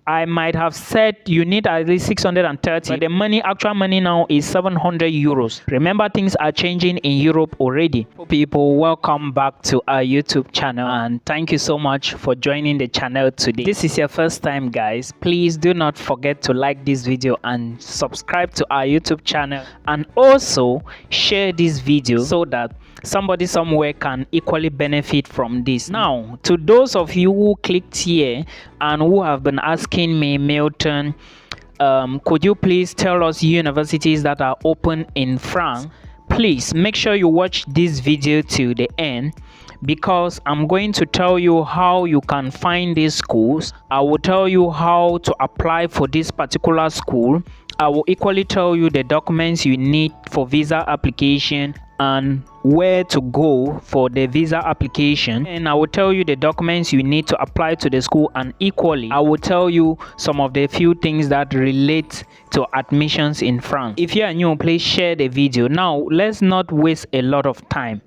I might have said you need at least 630, but the money, actual money now is 700 euros. Remember, things are changing in Europe already. People, welcome back to our YouTube channel, and thank you so much for joining the channel today. This is your first time, guys. Please do not forget to like this video and subscribe to our YouTube channel, and also share this video so that somebody somewhere can equally benefit from this. Now, to those of you who clicked here and who have been asking me, Milton, could you please tell us universities that are open in France? Please make sure you watch this video to the end, because I'm going to tell you how you can find these schools. I will tell you how to apply for this particular school. I will equally tell you the documents you need for visa application and where to go for the visa application, and I will tell you the documents you need to apply to the school, and equally I will tell you some of the few things that relate to admissions in France. If you are new, please share the video. Now let's not waste a lot of time.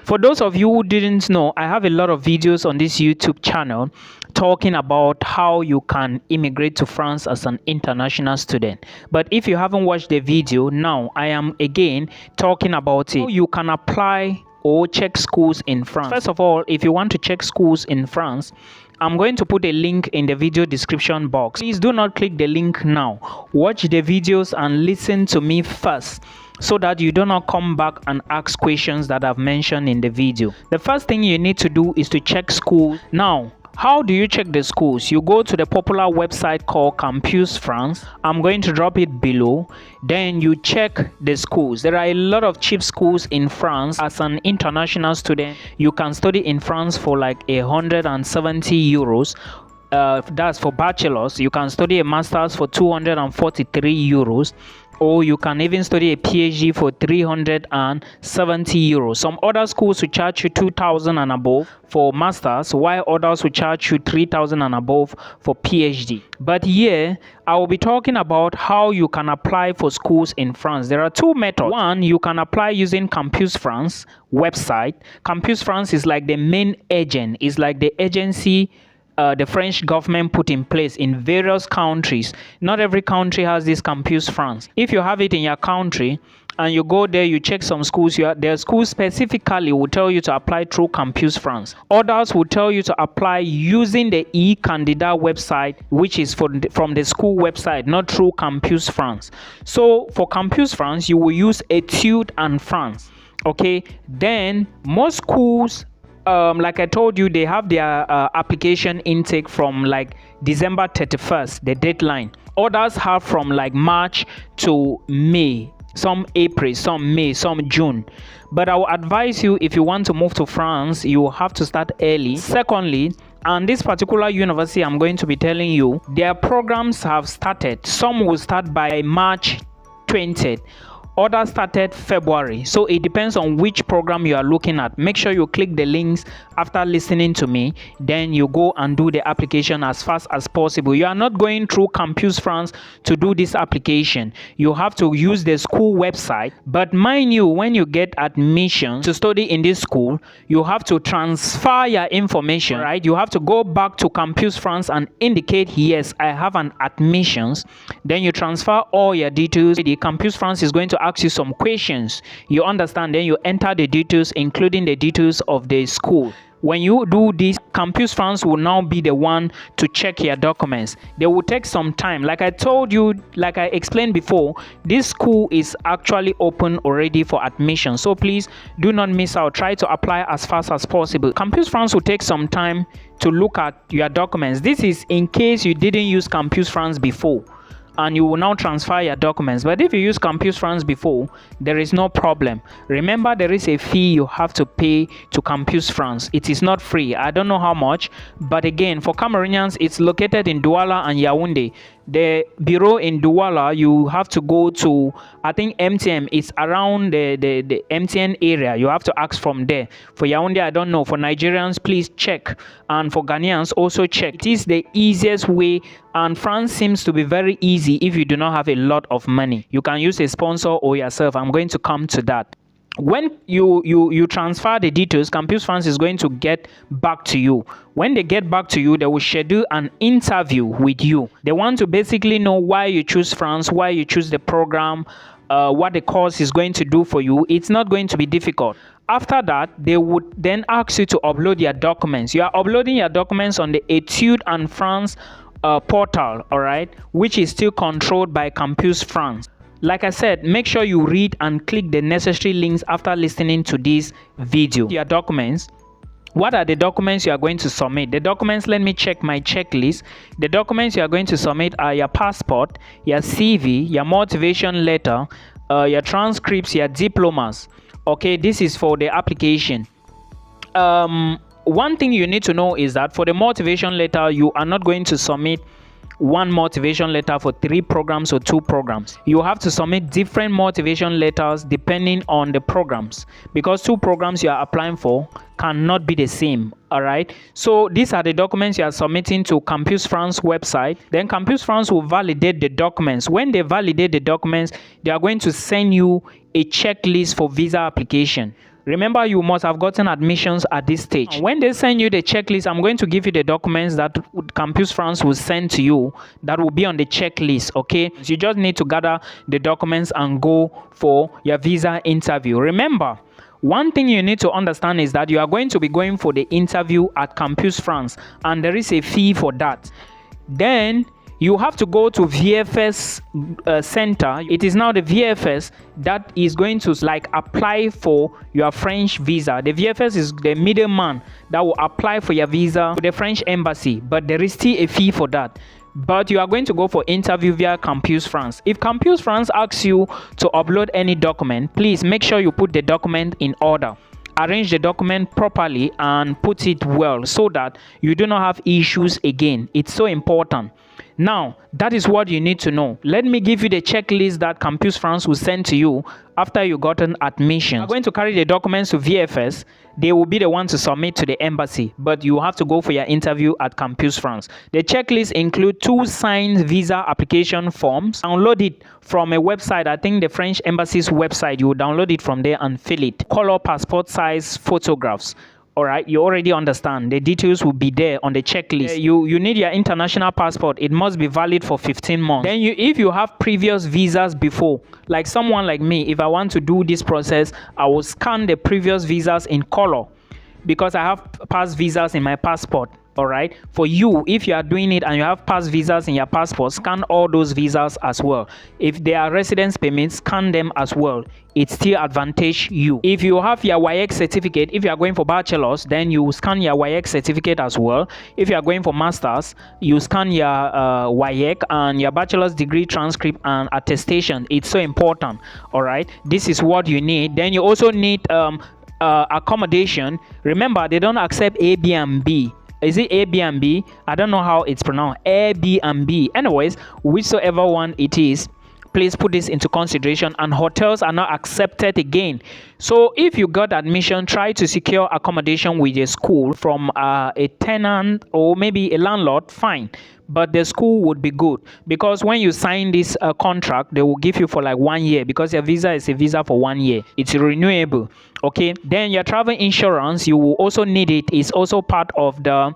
For those of you who didn't know, I have a lot of videos on this YouTube channel talking about how you can immigrate to France as an international student. But if you haven't watched the video, now I am again talking about it. How you can apply or check schools in France. First of all, if you want to check schools in France, I'm going to put a link in the video description box. Please do not click the link now. Watch the videos and listen to me first, so that you do not come back and ask questions that I've mentioned in the video. The first thing you need to do is to check school. Now, how do you check the schools? You go to the popular website called Campus France. I'm going to drop it below. Then you check the schools. There are a lot of cheap schools in France. As an international student, you can study in France for like 170 euros. That's for bachelors. You can study a master's for 243 euros, or you can even study a PhD for 370 euros. Some other schools will charge you 2,000 and above for masters, while others will charge you 3,000 and above for PhD. But here I will be talking about how you can apply for schools in France. There are two methods. One, you can apply using Campus France website. Campus France is like the main agent, is like the agency the French government put in place in various countries. Not every country has this Campus France. If you have it in your country and you go there, you check some schools, their schools specifically will tell you to apply through Campus France. Others will tell you to apply using the e-candidate website, which is from the school website, not through Campus France. So for Campus France, you will use Etudes en France. Okay, then most schools, like I told you, they have their application intake from like December 31st, the deadline. Others have from like March to May, some April, some May, some June. But I will advise you, if you want to move to France, you have to start early. Secondly, and this particular university I'm going to be telling you, their programs have started. Some will start by March 20th. Others started February, so it depends on which program you are looking at. Make sure you click the links after listening to me, then you go and do the application as fast as possible. You are not going through Campus France to do this application. You have to use the school website. But mind you, when you get admission to study in this school, you have to transfer your information, right? You have to go back to Campus France and indicate, yes, I have an admissions. Then you transfer all your details. The Campus France is going to ask you some questions. You understand? Then you enter the details, including the details of the school. When you do this, Campus France will now be the one to check your documents. They will take some time. Like I told you, like I explained before, this school is actually open already for admission. So please do not miss out. Try to apply as fast as possible. Campus France will take some time to look at your documents. This is in case you didn't use Campus France before and you will now transfer your documents. But if you use Campus France before, there is no problem. Remember, there is a fee you have to pay to Campus France. It is not free. I don't know how much, but again, for Cameroonians, it's located in Douala and Yaoundé. The bureau in Douala, you have to go to, I think MTM is around the MTN area. You have to ask from there. For Yaoundé, I don't know. For Nigerians, please check. And for Ghanaians, also check. It is the easiest way, and France seems to be very easy if you do not have a lot of money. You can use a sponsor or yourself. I'm going to come to that. when you transfer the details, Campus France is going to get back to you. When they get back to you, they will schedule an interview with you. They want to basically know why you choose France, why you choose the program, what the course is going to do for you. It's not going to be difficult. After that, they would then ask you to upload your documents. You are uploading your documents on the Etude and France portal, all right, which is still controlled by Campus France. Like I said, make sure you read and click the necessary links after listening to this video. Your documents. What are the documents you are going to submit? The documents, let me check my checklist. The documents you are going to submit are your passport, your CV, your motivation letter, your transcripts, your diplomas. Okay, this is for the application. One thing you need to know is that for the motivation letter, you are not going to submit one motivation letter for 3 programs or 2 programs. You have to submit different motivation letters depending on the programs, because 2 programs you are applying for cannot be the same. All right, so these are the documents you are submitting to Campus France website. Then Campus France will validate the documents. When they validate the documents, they are going to send you a checklist for visa application. Remember, you must have gotten admissions at this stage. When they send you the checklist, I'm going to give you the documents that Campus France will send to you that will be on the checklist, okay? So you just need to gather the documents and go for your visa interview. Remember, one thing you need to understand is that you are going to be going for the interview at Campus France, and there is a fee for that. Then you have to go to VFS center. It is now the VFS that is going to apply for your French visa. The VFS is the middleman that will apply for your visa to the French embassy, but there is still a fee for that. But you are going to go for interview via Campus France. If Campus France asks you to upload any document, please make sure you put the document in order. Arrange the document properly and put it well so that you do not have issues again. It's so important. Now, that is what you need to know. Let me give you the checklist that Campus France will send to you after you gotten admission. You're going to carry the documents to VFS. They will be the one to submit to the embassy, but you have to go for your interview at Campus France. The checklist include 2 signed visa application forms. Download it from a website. I think the French embassy's website. You will download it from there and fill it. Color passport size photographs. All right, you already understand. The details will be there on the checklist. You need your international passport. It must be valid for 15 months. Then if you have previous visas before, like someone like me, if I want to do this process, I will scan the previous visas in color because I have past visas in my passport. All right, for you, if you are doing it and you have past visas in your passport, scan all those visas as well. If they are residence permits, scan them as well. It still advantage you. If you have your YX certificate, if you are going for bachelors, then you scan your YX certificate as well. If you are going for masters, you scan your YX and your bachelor's degree transcript and attestation. It's so important. All right, this is what you need. Then you also need accommodation. Remember, they don't accept Airbnb. Is it Airbnb? I don't know how it's pronounced. Airbnb. Anyways, whichever one it is, please put this into consideration. And hotels are not accepted again. So if you got admission, try to secure accommodation with a school from a tenant or maybe a landlord. Fine, but the school would be good, because when you sign this contract, they will give you for like 1 year, because your visa is a visa for 1 year. It's renewable. Okay, then your travel insurance, you will also need it. It's also part of the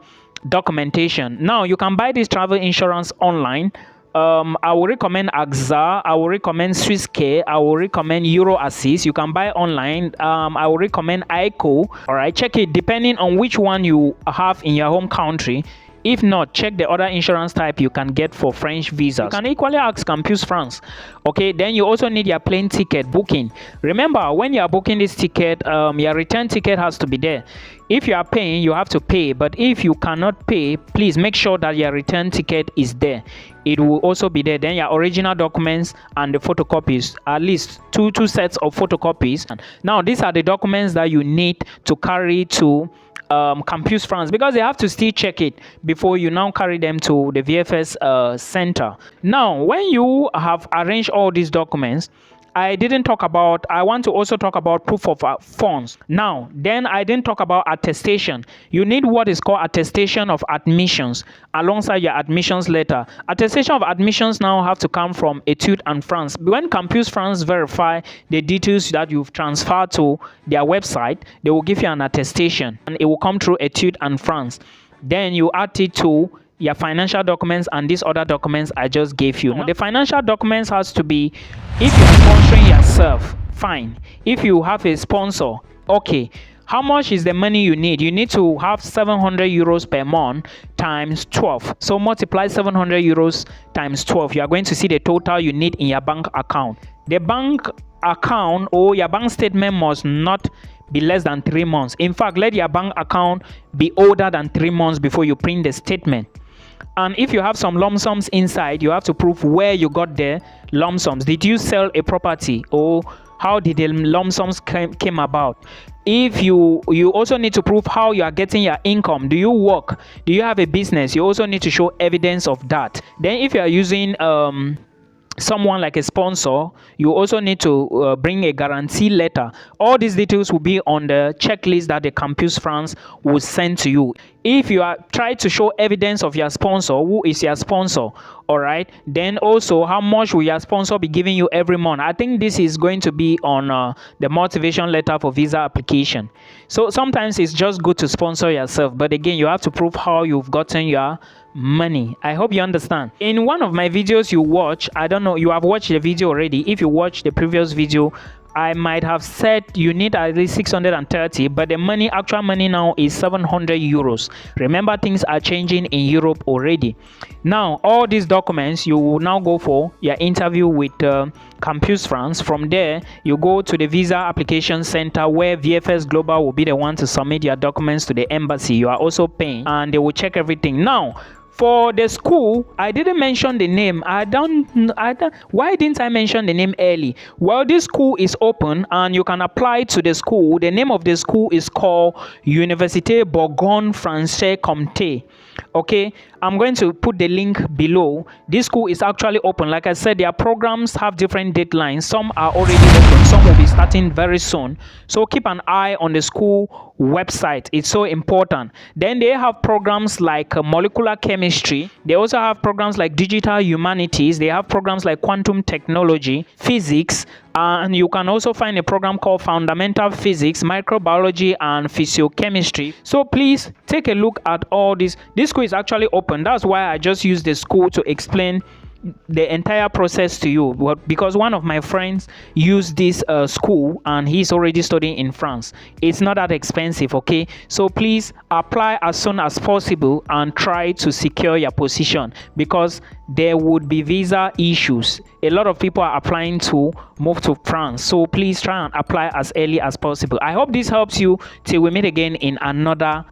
documentation. Now you can buy this travel insurance online. I will recommend AXA. I will recommend Swisscare. I will recommend EuroAssist. You can buy online. I will recommend ICO. All right, check it depending on which one you have in your home country. If not, check the other insurance type you can get for French visas. You can equally ask Campus France. Okay, then you also need your plane ticket booking. Remember, when you are booking this ticket, your return ticket has to be there. If you are paying, you have to pay. But if you cannot pay, please make sure that your return ticket is there. It will also be there. Then your original documents and the photocopies, at least two sets of photocopies. Now, these are the documents that you need to carry to Campus France, because they have to still check it before you now carry them to the VFS center. Now, when you have arranged all these documents, I didn't talk about, I want to also talk about proof of funds. Now, then I didn't talk about attestation. You need what is called attestation of admissions alongside your admissions letter. Attestation of admissions now have to come from Etude and France. When Campus France verify the details that you've transferred to their website, they will give you an attestation and it will come through Etude and France. Then you add it to your financial documents and these other documents I just gave you. Now, the financial documents has to be, if you're sponsoring yourself, fine. If you have a sponsor, okay. How much is the money you need? You need to have 700 euros per month times 12. So multiply 700 euros times 12. You are going to see the total you need in your bank account. The bank account or your bank statement must not be less than 3 months. In fact, let your bank account be older than 3 months before you print the statement. And if you have some lump sums inside, you have to prove where you got the lump sums. Did you sell a property, or how did the lump sums came about? If you also need to prove how you are getting your income. Do you work? Do you have a business? You also need to show evidence of that. Then if you are using someone like a sponsor, you also need to bring a guarantee letter. All these details will be on the checklist that the Campus France will send to you. If you are trying to show evidence of your sponsor, who is your sponsor, all right, then also how much will your sponsor be giving you every month? I think this is going to be on the motivation letter for visa application. So sometimes it's just good to sponsor yourself, but again, you have to prove how you've gotten your money. I hope you understand. In one of my videos you watch, I don't know, you have watched the video already. If you watched the previous video, I might have said you need at least 630, but the actual money now is 700 euros. Remember, things are changing in Europe already. Now, all these documents, you will now go for your interview with Campus France. From there, you go to the visa application center where VFS Global will be the one to submit your documents to the embassy. You are also paying and they will check everything. Now, for the school, I didn't mention the name. Why didn't I mention the name early? Well, this school is open and you can apply to the school. The name of the school is called Université Bourgogne Français Comté. Okay, I'm going to put the link below. This school is actually open. Like I said, their programs have different deadlines. Some are already open, some will be starting very soon. So keep an eye on the school website. It's so important. Then they have programs like molecular chemistry. They also have programs like digital humanities. They have programs like quantum technology, physics, and you can also find a program called fundamental physics, microbiology, and physiochemistry. So please take a look at all this. This school is actually open. That's why I just used the school to explain the entire process to you, because one of my friends used this school and he's already studying in France. It's not that expensive, okay? So please apply as soon as possible and try to secure your position, because there would be visa issues. A lot of people are applying to move to France, so please try and apply as early as possible. I hope this helps you. Till we meet again in another